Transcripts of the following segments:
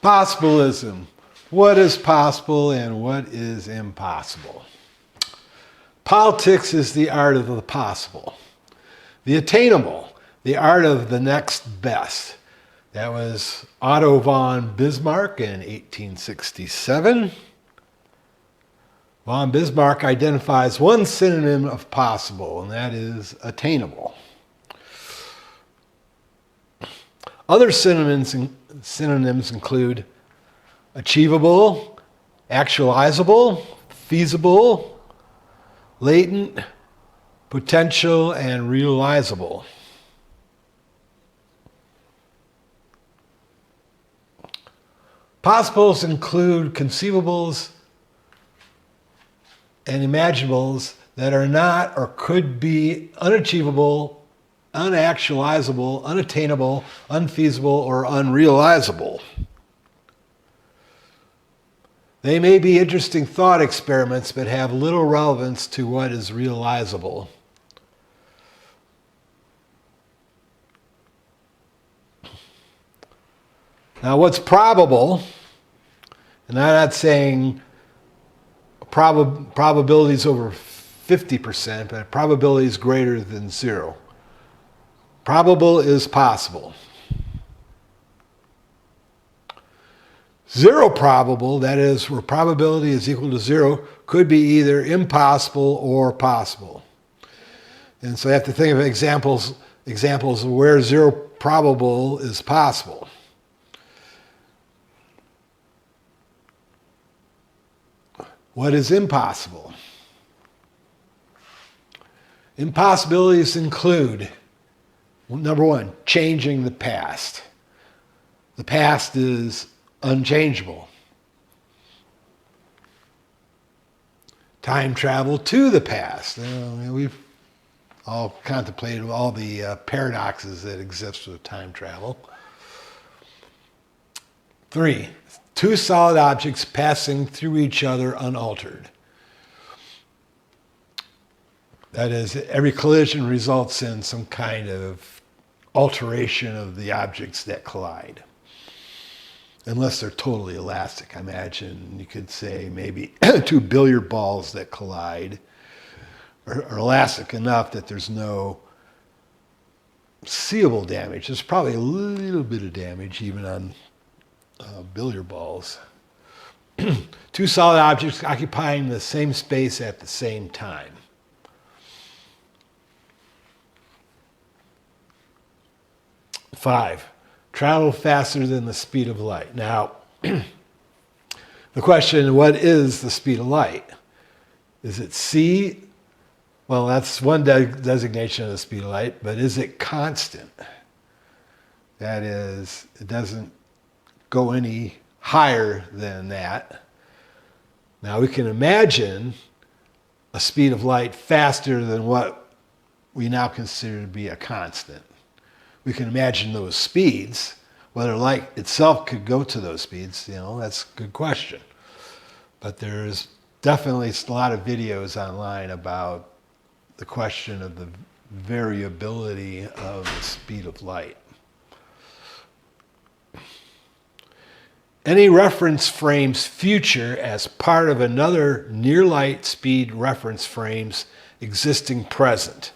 Possibilism. What is possible and what is impossible? Politics is the art of the possible. The attainable, the art of the next best. That was Otto von Bismarck in 1867. Von Bismarck identifies one synonym of possible, and that is attainable. Other synonyms include achievable, actualizable, feasible, latent, potential, and realizable. Possibles include conceivables and imaginables that are not or could be unachievable, unactualizable, unattainable, unfeasible, or unrealizable. They may be interesting thought experiments, but have little relevance to what is realizable. Now, what's probable, and I'm not saying probability is over 50%, but probability is greater than 0. Probable is possible. 0 probable, that is, where probability is equal to 0, could be either impossible or possible. And so you have to think of examples of where 0 probable is possible. What is impossible? Impossibilities include, number one, changing the past. The past is unchangeable. Time travel to the past. We've all contemplated all the paradoxes that exist with time travel. 3, two solid objects passing through each other unaltered. That is, every collision results in some kind of alteration of the objects that collide. Unless they're totally elastic. I imagine you could say maybe 2 billiard balls that collide are elastic enough that there's no seeable damage. There's probably a little bit of damage even on billiard balls. 2 solid objects occupying the same space at the same time. Five, travel faster than the speed of light. Now, the question, what is the speed of light? Is it c? Well, that's one designation of the speed of light, but is it constant? That is, it doesn't go any higher than that. Now, we can imagine a speed of light faster than what we now consider to be a constant. We can imagine those speeds. Whether light itself could go to those speeds, that's a good question. But there's definitely a lot of videos online about the question of the variability of the speed of light. Any reference frame's future as part of another near-light speed reference frame's existing present.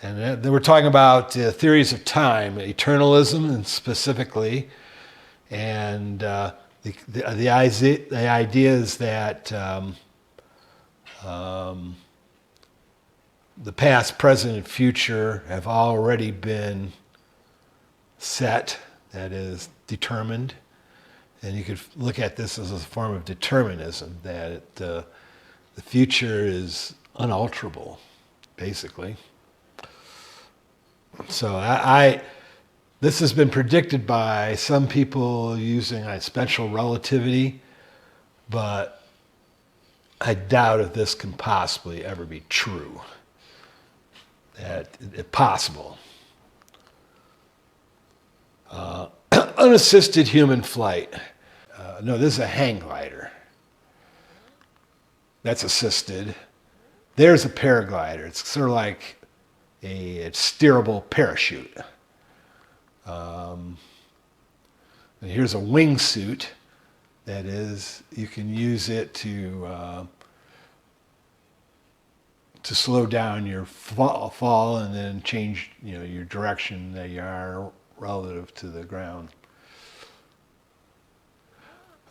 And then we're talking about theories of time, eternalism and specifically, and the idea is that the past, present, and future have already been set, that is, determined. And you could look at this as a form of determinism, that the future is unalterable, basically. So this has been predicted by some people using special relativity, but I doubt if this can possibly ever be true. That it's possible. Unassisted human flight. No, this is a hang glider. That's assisted. There's a paraglider. It's sort of like a steerable parachute. And here's a wingsuit. That is, you can use it to slow down your fall and then change, your direction that you are relative to the ground.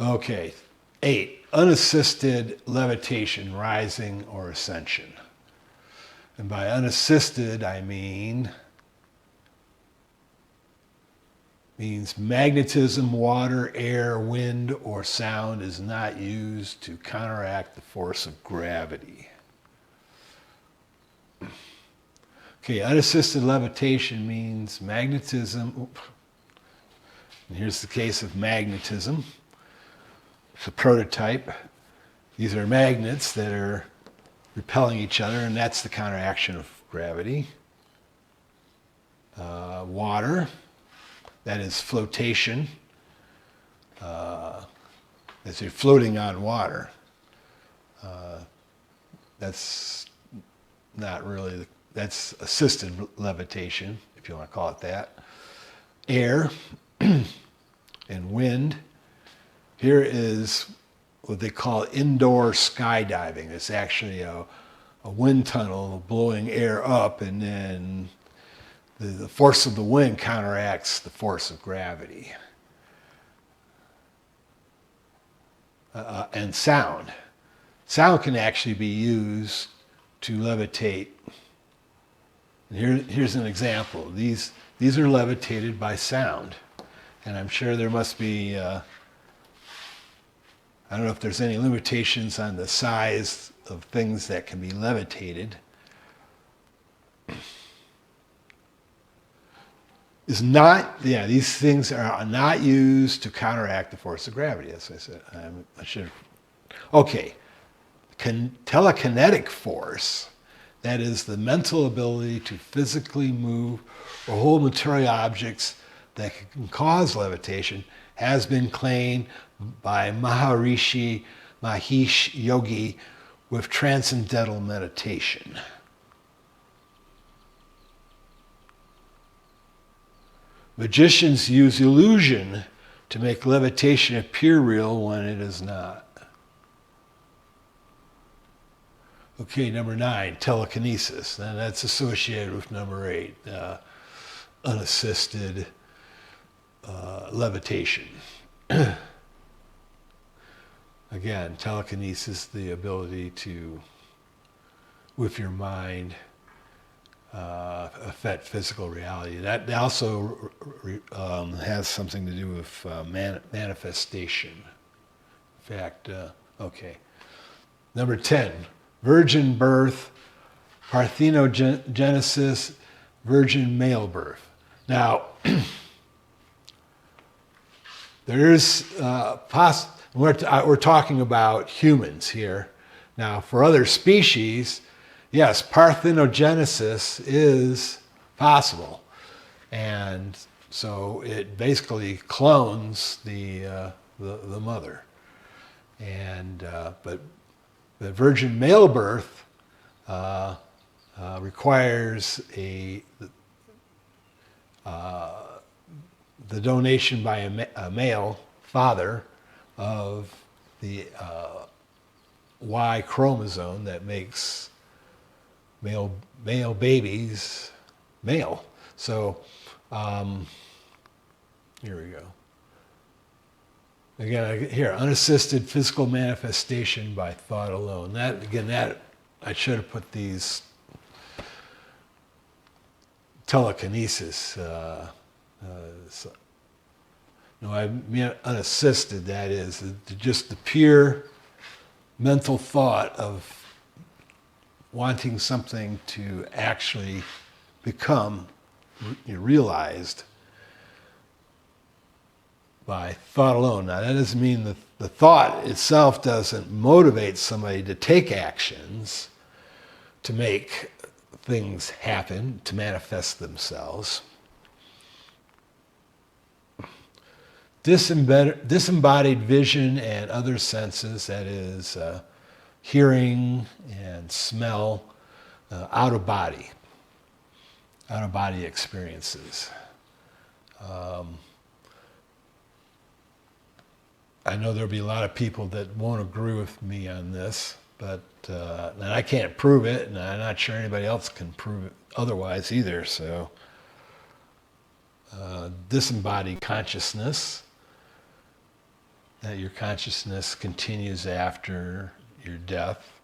Okay, 8, unassisted levitation, rising or ascension. And by unassisted, I means magnetism, water, air, wind, or sound is not used to counteract the force of gravity. Okay, unassisted levitation means magnetism. And here's the case of magnetism. It's a prototype. These are magnets that are repelling each other, and that's the counteraction of gravity. Water, that is flotation. As you're floating on water. That's not really, that's assisted levitation, if you want to call it that. Air and wind. Here is what they call indoor skydiving. It's actually a wind tunnel blowing air up, and then the force of the wind counteracts the force of gravity. And sound. Sound can actually be used to levitate. And here's an example. These are levitated by sound. And I'm sure there must be, I don't know if there's any limitations on the size of things that can be levitated. These things are not used to counteract the force of gravity, as I said. I should. Okay. Telekinetic force, that is the mental ability to physically move or hold material objects that can cause levitation, has been claimed by Maharishi Mahesh Yogi with transcendental meditation. Magicians use illusion to make levitation appear real when it is not. Okay, number 9, telekinesis. And that's associated with number 8, unassisted levitation. Again, telekinesis, the ability to, with your mind, affect physical reality. That also has something to do with manifestation. In fact, okay. Number 10, virgin birth, parthenogenesis, virgin male birth. Now, there's we're talking about humans here. Now, for other species, yes, parthenogenesis is possible, and so it basically clones the mother. And but the virgin male birth requires the donation by a male father of the Y chromosome that makes male babies male. So here we go. Again, here, unassisted physical manifestation by thought alone. That I should have put these telekinesis. I mean unassisted, that is, just the pure mental thought of wanting something to actually become realized by thought alone. Now, that doesn't mean that the thought itself doesn't motivate somebody to take actions, to make things happen, to manifest themselves. Disembodied vision and other senses, that is hearing and smell, out of body experiences. I know there'll be a lot of people that won't agree with me on this, but and I can't prove it, and I'm not sure anybody else can prove it otherwise either. So, disembodied consciousness, that your consciousness continues after your death,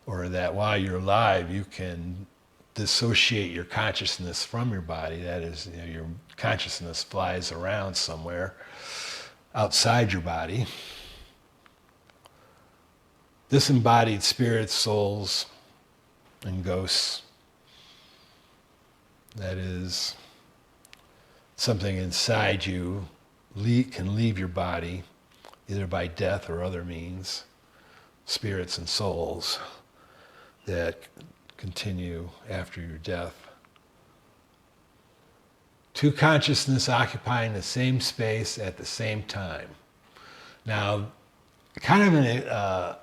or that while you're alive you can dissociate your consciousness from your body. That is, your consciousness flies around somewhere outside your body. Disembodied spirits, souls, and ghosts. That is, something inside you can leave your body, either by death or other means. Spirits and souls that continue after your death. Two consciousness occupying the same space at the same time. Now, kind of a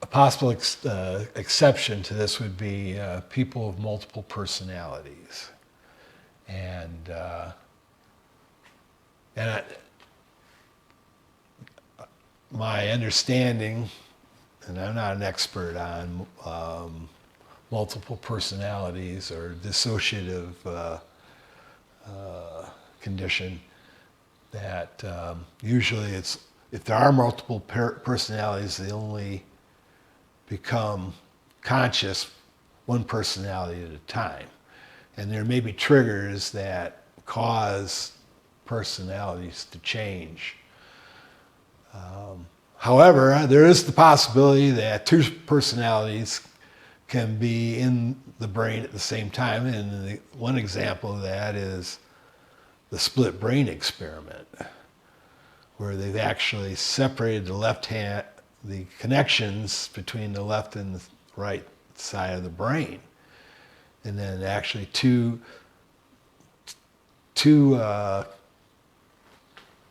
possible exception to this would be people of multiple personalities. And my understanding, and I'm not an expert on multiple personalities or dissociative condition, that usually it's, if there are multiple personalities, they only become conscious one personality at a time. And there may be triggers that cause personalities to change. However, there is the possibility that two personalities can be in the brain at the same time. And one example of that is the split brain experiment, where they've actually separated the connections between the left and the right side of the brain. And then actually two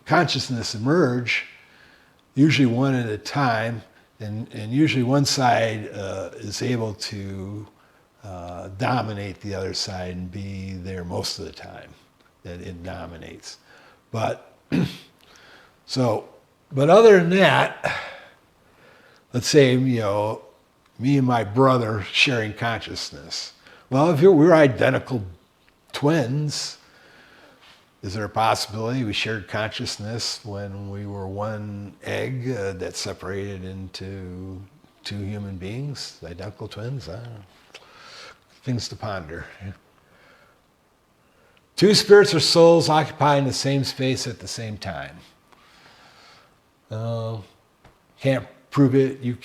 consciousness emerge, usually one at a time, and usually one side is able to dominate the other side and be there most of the time that it dominates. But but other than that, let's say, me and my brother sharing consciousness. Well, if we're identical twins, is there a possibility we shared consciousness when we were one egg that separated into two human beings, identical twins? I don't know. Things to ponder. Two spirits or souls occupying the same space at the same time. Can't prove it. It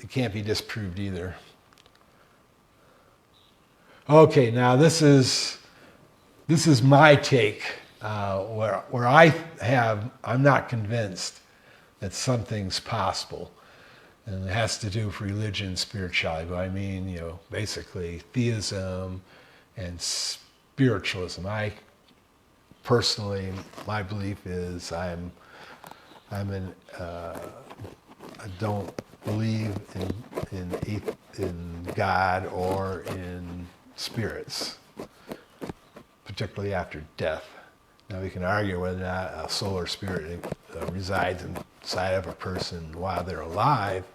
can't be disproved either. Okay, now this is my take, where I'm not convinced that something's possible, and it has to do with religion, spirituality. But I mean, basically theism and spiritualism. I personally, my belief is I don't believe in God or in spirits, particularly after death. Now we can argue whether or not a soul or spirit resides inside of a person while they're alive.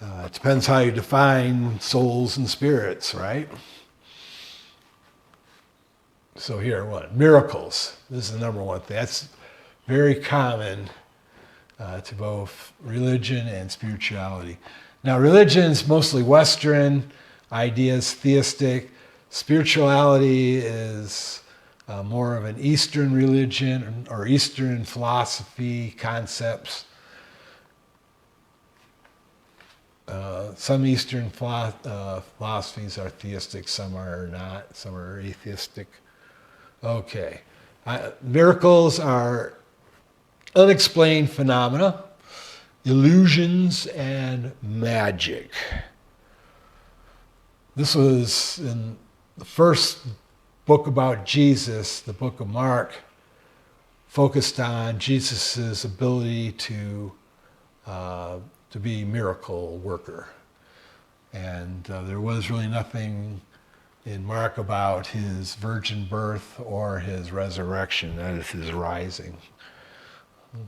It depends how you define souls and spirits, right? So here, miracles. This is the number one thing. That's very common to both religion and spirituality. Now, religion is mostly Western ideas, theistic. Spirituality is more of an Eastern religion or Eastern philosophy concepts. Some Eastern philosophies are theistic, some are not, some are atheistic. Okay. Miracles are unexplained phenomena, illusions, and magic. This was in the first book about Jesus, the book of Mark, focused on Jesus' ability to be a miracle worker. And there was really nothing in Mark about his virgin birth or his resurrection, that is his rising.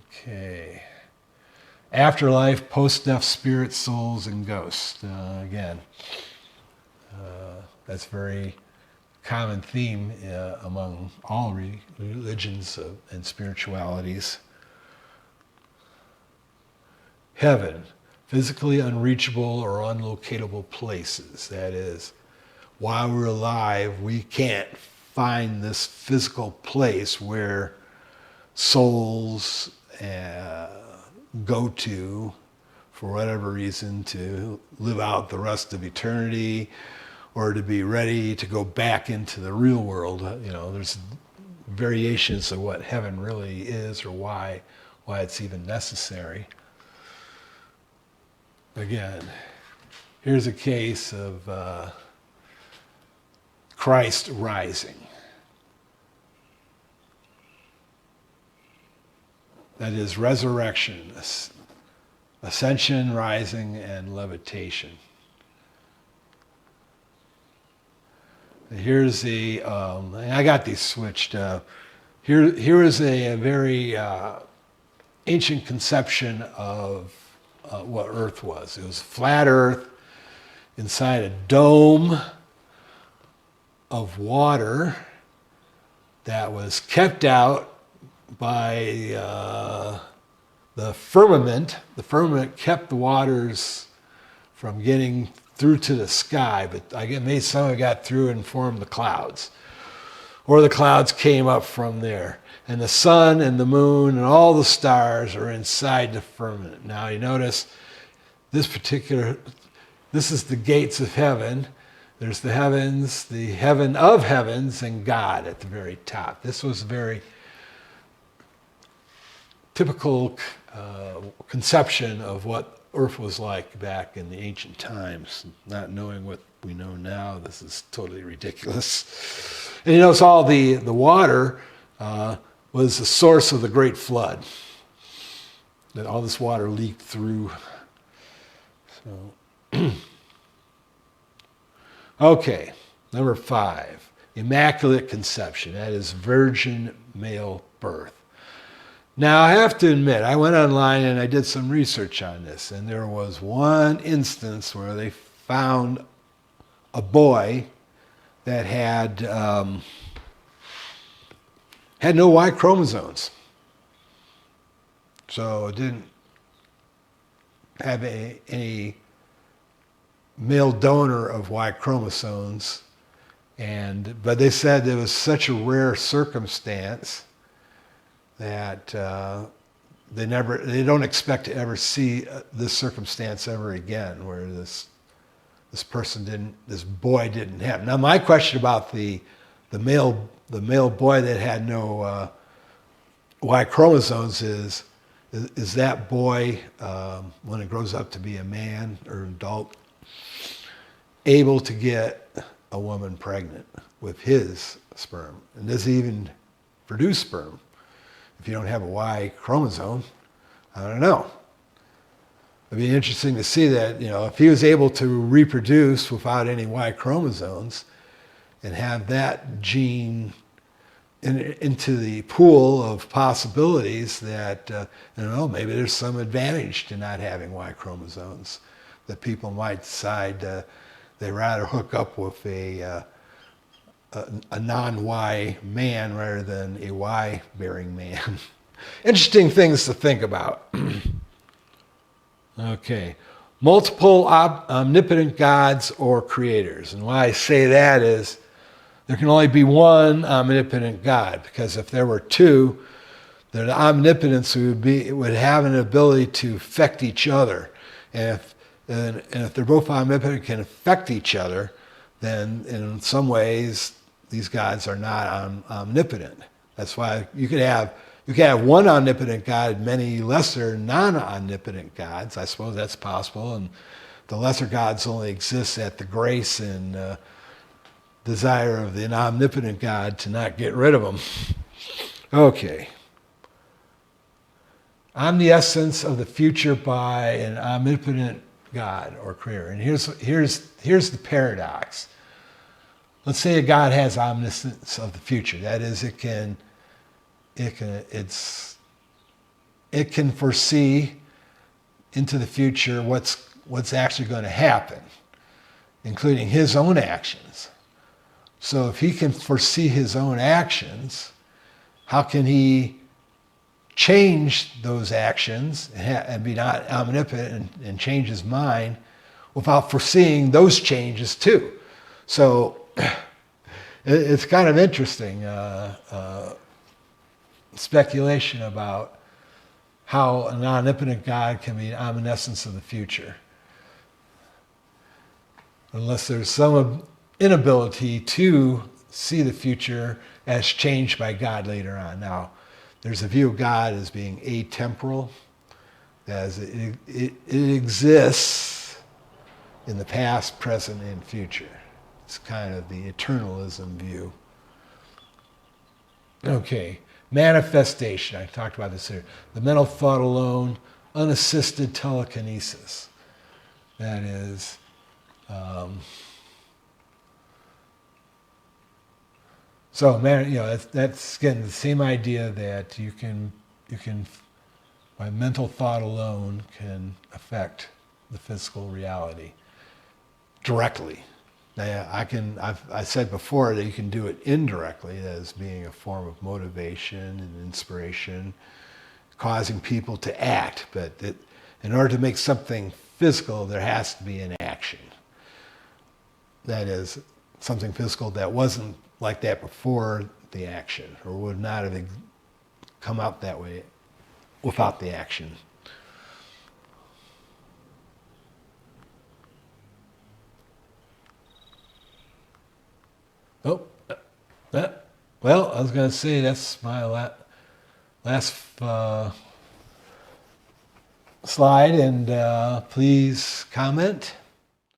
Okay. Afterlife, post-death spirits, souls, and ghosts. Again, that's a very common theme among all religions and spiritualities. Heaven, physically unreachable or unlocatable places. That is, while we're alive, we can't find this physical place where souls go to, for whatever reason, to live out the rest of eternity or to be ready to go back into the real world. There's variations of what heaven really is or why it's even necessary. Again, here's a case of Christ rising. That is resurrection, ascension, rising, and levitation. And here's the, I got these switched. Here is a very ancient conception of what Earth was. It was flat Earth inside a dome of water that was kept out by the firmament. The firmament kept the waters from getting through to the sky, but maybe some of it got through and formed the clouds. Or the clouds came up from there. And the sun and the moon and all the stars are inside the firmament. Now you notice this is the gates of heaven. There's the heavens, the heaven of heavens, and God at the very top. This was very typical conception of what Earth was like back in the ancient times. Not knowing what we know now, this is totally ridiculous. And you notice all the water was the source of the great flood. That all this water leaked through. So, okay, number 5, immaculate conception. That is virgin male birth. Now, I have to admit, I went online and I did some research on this, and there was one instance where they found a boy that had no Y chromosomes. So it didn't have any male donor of Y chromosomes, but they said it was such a rare circumstance that they don't expect to ever see this circumstance ever again, where this boy didn't have. Now, my question about the male boy that had no Y chromosomes is that boy, when it grows up to be a man or an adult, able to get a woman pregnant with his sperm? And does he even produce sperm if you don't have a Y chromosome? I don't know. It'd be interesting to see that, if he was able to reproduce without any Y chromosomes and have that gene into the pool of possibilities, that, maybe there's some advantage to not having Y chromosomes, that people might decide they'd rather hook up with a non-Y man rather than a Y-bearing man. Interesting things to think about. Okay. Multiple omnipotent gods or creators. And why I say that is there can only be one omnipotent God, because if there were two, the omnipotence would have an ability to affect each other. And if they're both omnipotent, can affect each other, then in some ways these gods are not omnipotent. That's why you could have one omnipotent God and many lesser non-omnipotent gods. I suppose that's possible, and the lesser gods only exist at the grace and desire of the omnipotent God to not get rid of them. Okay. Omniscience of the future by an omnipotent God or creator. And here's the paradox. let's say a God has omniscience of the future. That is, it can foresee into the future what's actually going to happen, including his own actions. So if he can foresee his own actions, how can he change those actions and be not omnipotent and change his mind without foreseeing those changes too? So it's kind of interesting speculation about how an omnipotent God can be an omniscience of the future, unless there's some inability to see the future as changed by God later on. Now, there's a view of God as being atemporal, as it exists in the past, present, and future. It's kind of the eternalism view. Okay, manifestation. I talked about this here. The mental thought alone, unassisted telekinesis. That is, so that's again the same idea that you can by mental thought alone can affect the physical reality directly. Now, I said before that you can do it indirectly as being a form of motivation and inspiration, causing people to act. But in order to make something physical, there has to be an action. That is, something physical that wasn't like that before the action, or would not have come out that way without the action. Oh, well, I was going to say that's my last slide, and please comment.